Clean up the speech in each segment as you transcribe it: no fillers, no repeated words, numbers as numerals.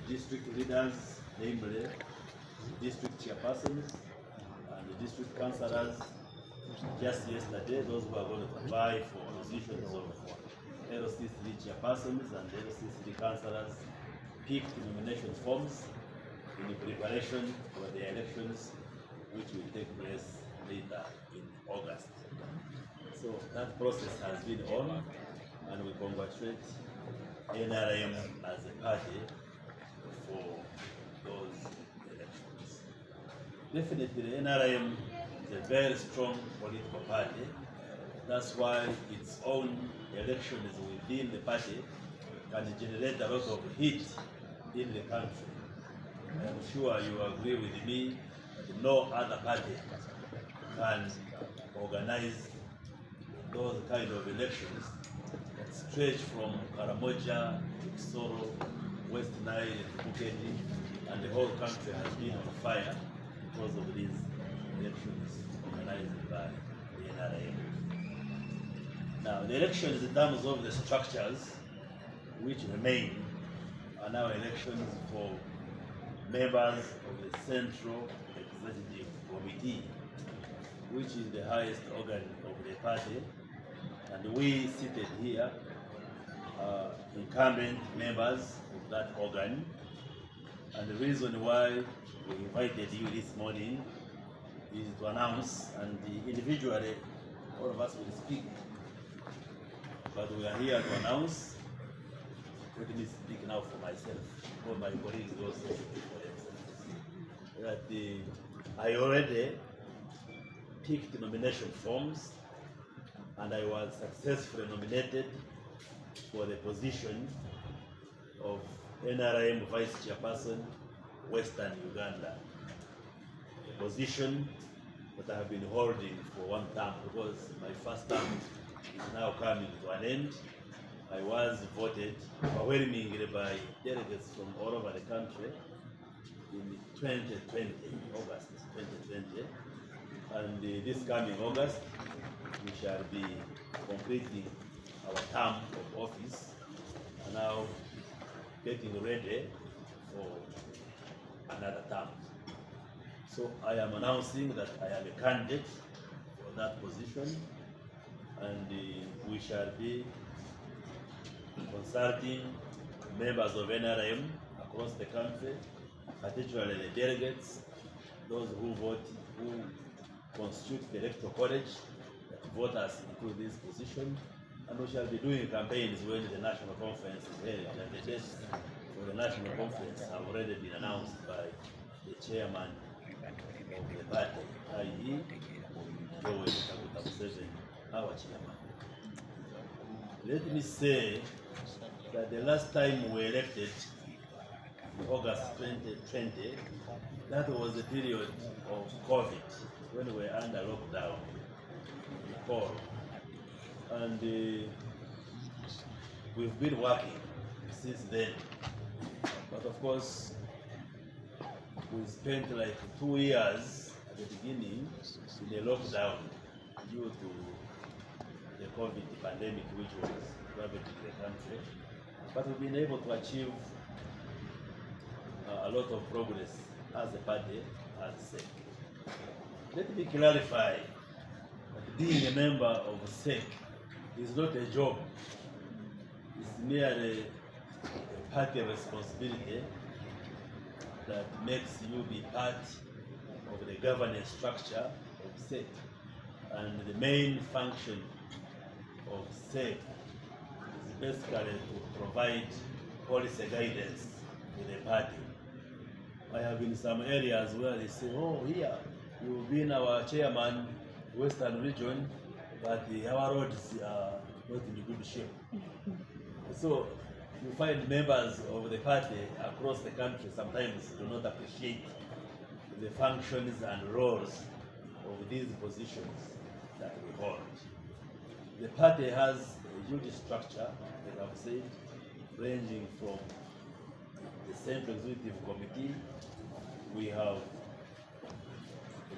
district leaders, namely district chairpersons and the district councillors. Just yesterday, those who are going to vie for positions of LC3 chairpersons and LC3 councillors picked nomination forms in preparation for the elections which will take place later in August. So that process has been on, and we congratulate NRM as a party for those elections. Definitely NRM is a very strong political party. That's why its own elections within the party can generate a lot of heat in the country. I am sure you agree with me that no other party can organize those kind of elections that stretch from Karamoja to Kisoro, West Nile to Bukedi, and the whole country has been on fire because of these elections organized by the NRM. Now, the elections in terms of the structures which remain are now elections for members of the Central Executive Committee, which is the highest organ of the party, and we seated here incumbent members of that organ. And the reason why we invited you this morning is to announce, and individually all of us will speak, but we are here to announce. Let me speak now for myself, for my colleagues also, that I already picked nomination forms and I was successfully nominated for the position of NRM Vice Chairperson, Western Uganda, a position that I have been holding for one term because my first term is now coming to an end. I was voted overwhelmingly by delegates from all over the country in 2020, August 2020, and this coming August we shall be completing our term of office and now getting ready for another term. So I am announcing that I am a candidate for that position, and we shall be consulting members of NRM across the country, particularly the delegates, those who vote, who constitute the electoral college that vote us into this position, and we shall be doing campaigns when the national conference is held, and the dates for the national conference have already been announced by the chairman of the party, i.e. our chairman. Let me say that the last time we elected, in August 2020, that was the period of COVID, when we were under lockdown, and we've been working since then. But of course, we spent like 2 years at the beginning in a lockdown due to the COVID pandemic, which was ravaging the country. But we've been able to achieve a lot of progress as a party, as SEC. Let me clarify that being a member of SEC is not a job. It's merely a party responsibility that makes you be part of the governance structure of SEC. And the main function of SEC is basically to provide policy guidance to the party. I have been in some areas where they say, oh, here, you've been our chairman, Western region, but our roads are not in good shape. So you find members of the party across the country sometimes do not appreciate the functions and roles of these positions that we hold. The party has a huge structure, as I've said, ranging from the Central Executive Committee. We have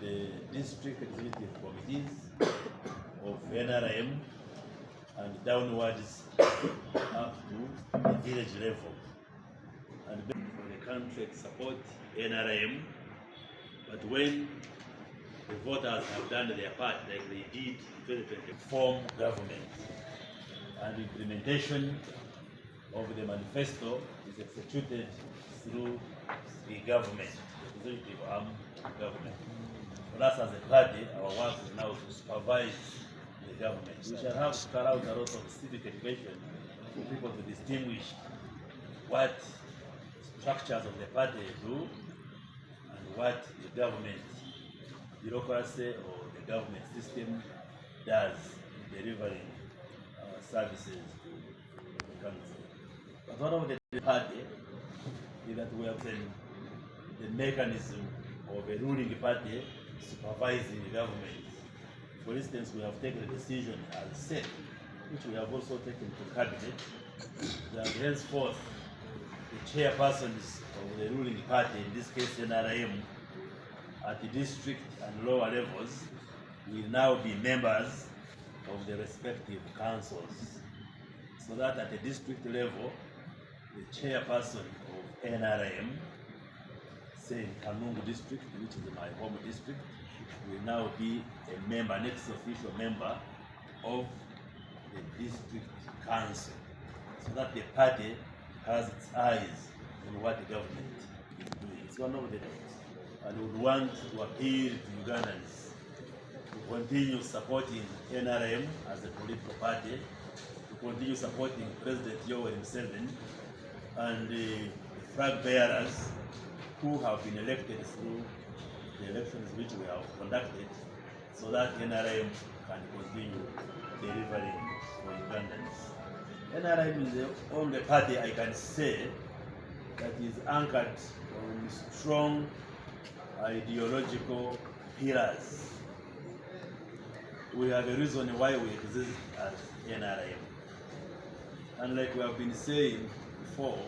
the district executive committees of NRM and downwards up to the village level. And for the Nrm Cec support NRM, but when the voters have done their part, like they did in 2020, form government, and implementation of the manifesto is executed through the government, the executive arm government. For us as a party, our work is now to supervise the government. We shall have to carry out a lot of civic education for people to distinguish what structures of the party do and what the government bureaucracy or the government system does in delivering services to the country. But one of the party is that we have the mechanism of a ruling party supervising the government. For instance, we have taken a decision as Cec, which we have also taken to cabinet, that henceforth the chairpersons of the ruling party, in this case NRM, at the district and lower levels, will now be members of the respective councils, so that at the district level, the chairperson of NRM, say in Kanungu district, which is my home district, will now be a member, an ex-official member of the district council, so that the party has its eyes on what the government is doing. It's one of the things. And we would want to appeal to Ugandans to continue supporting NRM as a political party, to continue supporting President Yoweri Museveni and the flag bearers who have been elected through the elections which we have conducted, so that NRM can continue delivering for Ugandans. NRM is the only party I can say that is anchored on strong ideological pillars. We have a reason why we exist as NRM. And like we have been saying before,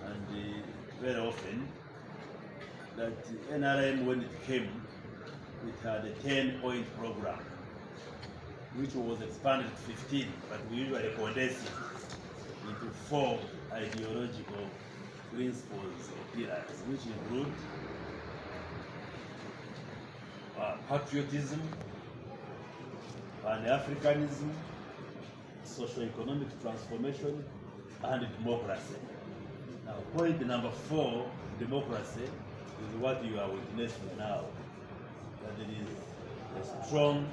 and very often, that NRM, when it came, it had a 10-point program, which was expanded to 15, but we usually condense it into 4 ideological principles or pillars, which include patriotism, Pan-Africanism, socio-economic transformation, and democracy. Now, point number 4, democracy, is what you are witnessing now. That there is a strong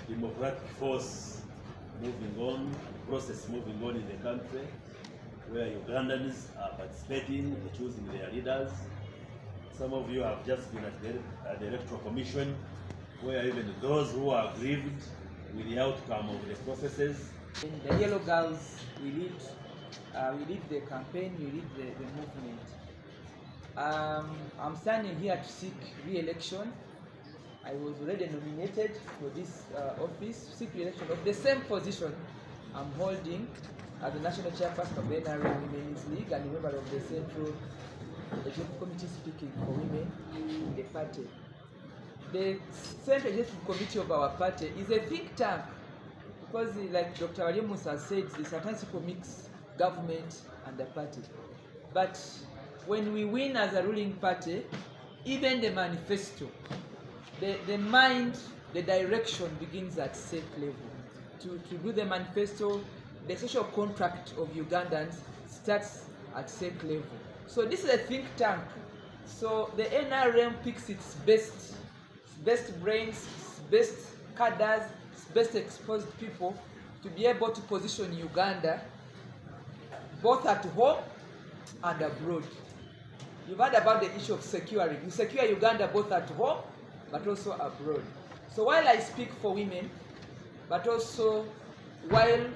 democratic force moving on, process moving on in the country, where Ugandans are participating in choosing their leaders. Some of you have just been at the Electoral Commission, where even those who are aggrieved with the outcome of the processes. In the Yellow Girls, we lead the campaign, we lead the movement. I'm standing here to seek re-election. I was already nominated for this office, seek re-election of the same position I'm holding as the National Chairperson of the NRM Women's League and a member of the Central Executive Committee speaking for women in the party. The Central Executive Committee of our party is a think tank, because like Dr. Baryomunsi has said, they sometimes people mix government and the party. But when we win as a ruling party, even the manifesto, the mind, the direction begins at Cec level. To do the manifesto, the social contract of Ugandans starts at Cec level. So this is a think tank. So the NRM picks its best brains, best cadres, best exposed people to be able to position Uganda both at home and abroad. You've heard about the issue of securing. You secure Uganda both at home but also abroad. So while I speak for women, but also while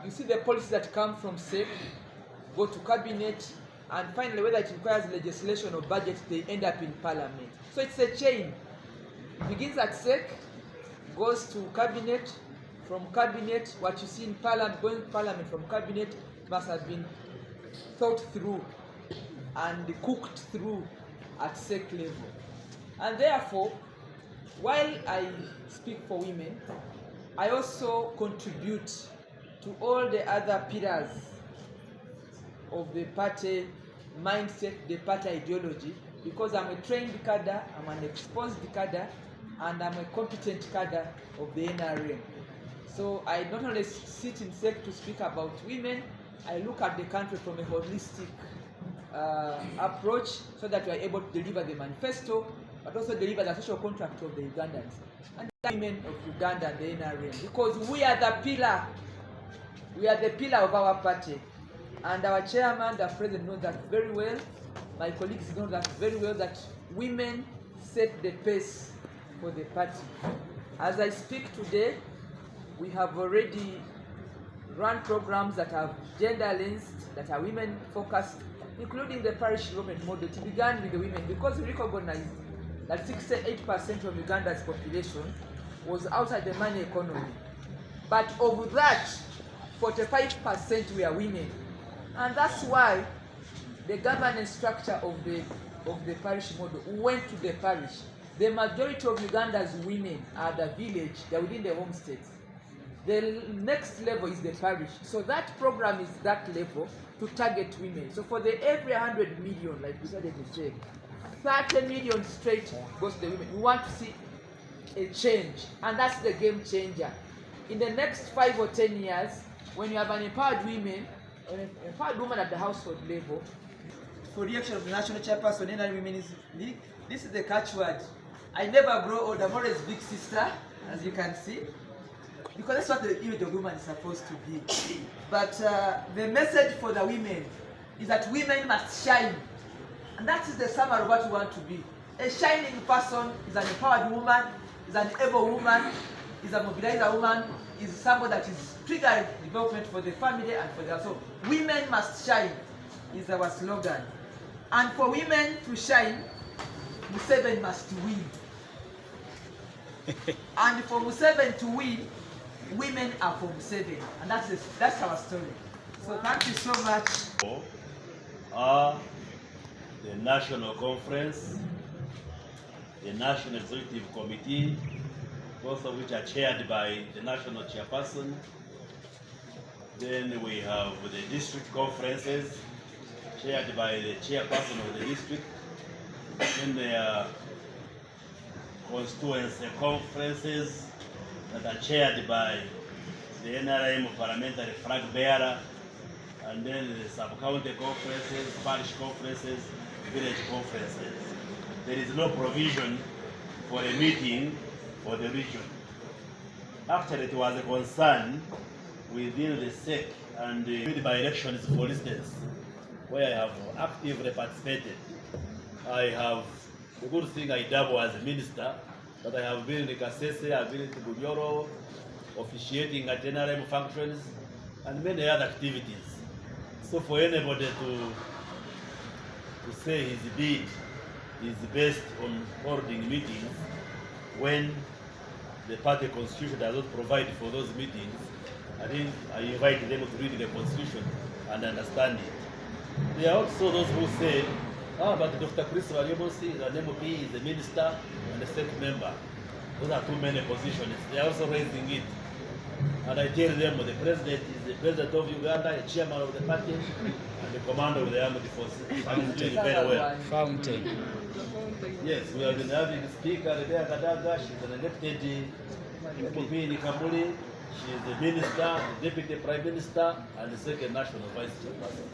you see the policies that come from Cec, go to cabinet, and finally whether it requires legislation or budget, they end up in parliament. So it's a chain. It begins at Cec, goes to cabinet, from cabinet, what you see in parliament, going to parliament from cabinet must have been thought through and cooked through at Cec level. And therefore, while I speak for women, I also contribute to all the other pillars of the party mindset, the party ideology, because I'm a trained cadre, I'm an exposed cadre, and I'm a competent cadre of the NRM. So I not only sit in Cec to speak about women, I look at the country from a holistic approach so that we are able to deliver the manifesto, but also deliver the social contract of the Ugandans and the women of Uganda and the NRM, because we are the pillar. We are the pillar of our party, and our chairman, the president, knows that very well. My colleagues know that very well, that women set the pace for the party. As I speak today, we have already run programs that are gender-lensed, that are women-focused, including the parish development model. It began with the women because we recognized that 68% of Uganda's population was outside the money economy. But of that, 45% were women. And that's why the governance structure of the parish model went to the parish. The majority of Uganda's women are the village, they're within the homesteads. The next level is the parish. So that program is that level to target women. So for every 100 million, like we started to say, 30 million straight goes to the women. We want to see a change, and that's the game changer. In the next 5 or 10 years, when you have an empowered woman, at the household level, for the action of the national chairperson, NRM Women's League, this is the catchword. I never grow old, I'm always big sister, as you can see, because that's what the image of woman is supposed to be. But the message for the women is that women must shine. And that is the summary of what we want to be. A shining person is an empowered woman, is an able woman, is a mobilizer woman, is somebody that is triggering development for the family and for the household. Women must shine is our slogan. And for women to shine, Museveni must win. And for Museveni to win, women are for Museveni. And that's our story. So thank you so much. The National Conference, the National Executive Committee, both of which are chaired by the National Chairperson. Then we have the district conferences, chaired by the chairperson of the district. Then there are constituency conferences that are chaired by the NRM parliamentary flag bearer, and then the sub-county conferences, parish conferences, village conferences. There is no provision for a meeting for the region. Actually, it was a concern within the Cec and the by-elections, for instance, where I have actively participated. I have, the good thing I double as a minister, that I have been in Kasese, I've been in Bunyoro, officiating at NRM functions, and many other activities. So for anybody to say his bid is based on holding meetings when the party constitution does not provide for those meetings, I think I invite them to read the constitution and understand it. There are also those who say, but Dr. Baryomunsi is an MP, is a minister, and a state member. Those are too many positions. They are also raising it. And I tell them the president is the president of Uganda, the chairman of the party, and the commander of the armed forces. And he's doing very well. Fountain. Yes, we have been having the speaker, Rebecca Kadaga. She's an elected MP in Kabuli. She is the minister, the deputy prime minister, and the second national vice chairperson.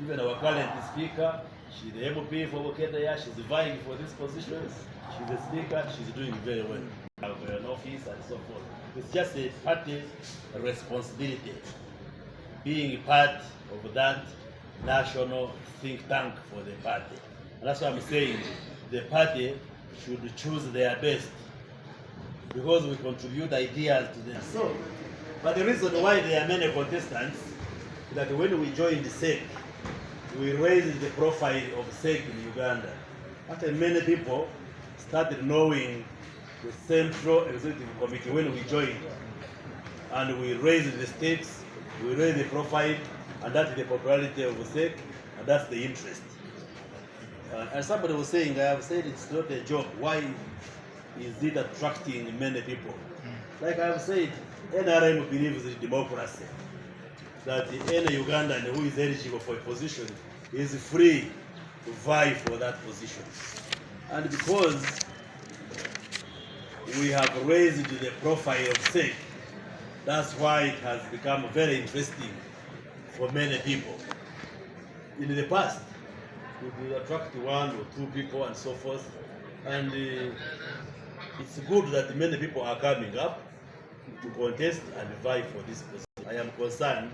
Even our current speaker, she's the MP for Bukedaya. She's vying for this position. She's the speaker. She's doing very well. Have an office and so forth. It's just a party responsibility, being part of that national think tank for the party. And that's what I'm saying. The party should choose their best, because we contribute ideas to them. So, but the reason why there are many contestants is that when we joined the Cec, we raised the profile of Cec in Uganda. After many people started knowing the Central Executive Committee when we joined, and we raised the stakes, we raised the profile, and that's the popularity of the Cec, and that's the interest. And somebody was saying, I have said it's not a job. Why is it attracting many people? Like I have said, NRM believes in democracy. That any Ugandan who is eligible for a position is free to vie for that position. And because we have raised the profile of Cec, that's why it has become very interesting for many people. In the past, we would attract 1 or 2 people and so forth, and it's good that many people are coming up to contest and vie for this position. I am concerned